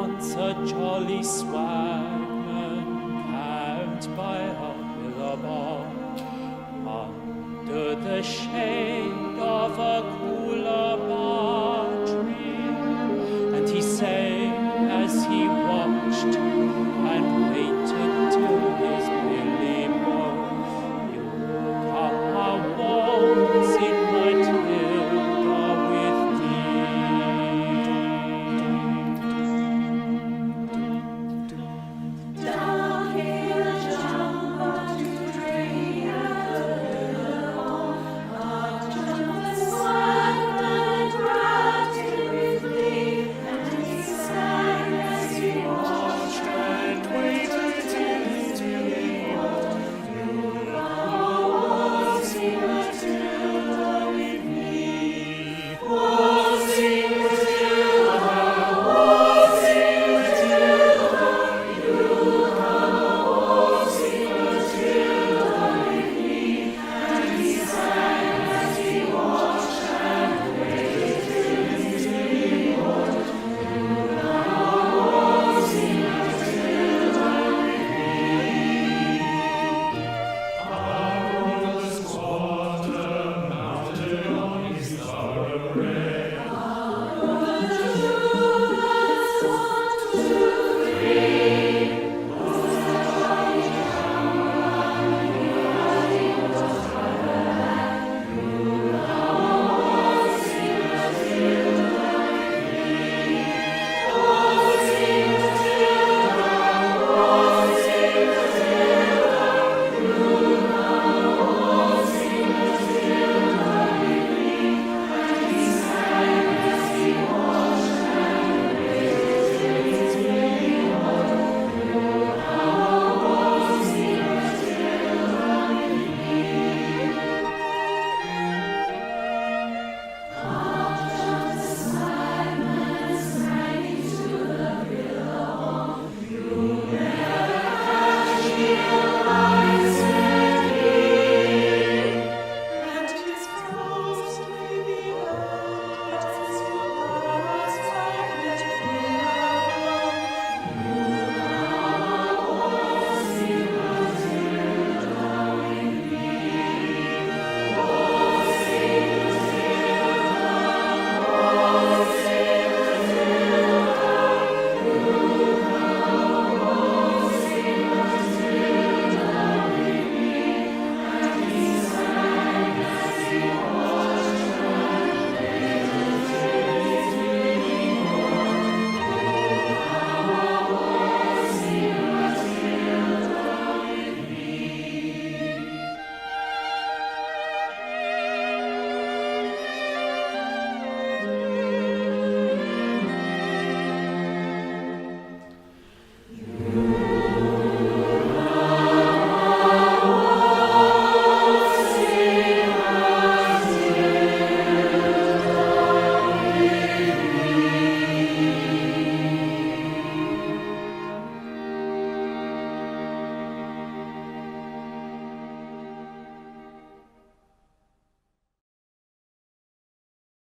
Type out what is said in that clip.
once a jolly swagman camped by a billabong under the shade of a coolabah tree, and he sang as he watched and waited till his billy broke. You come a waltzing Matilda with me. Down in the jungle to train a billabong, up jumped the swagman and grabbed him with glee, and he sang as he watched and waited till his billy broke. You come a waltzing Matilda with me, waltzing Matilda, waltzing Matilda. You come a waltzing Matilda with me, and he sang as he watched and waited till his billy broke. You come a waltzing Matilda with me. Our squatter mounted on his thoroughbred,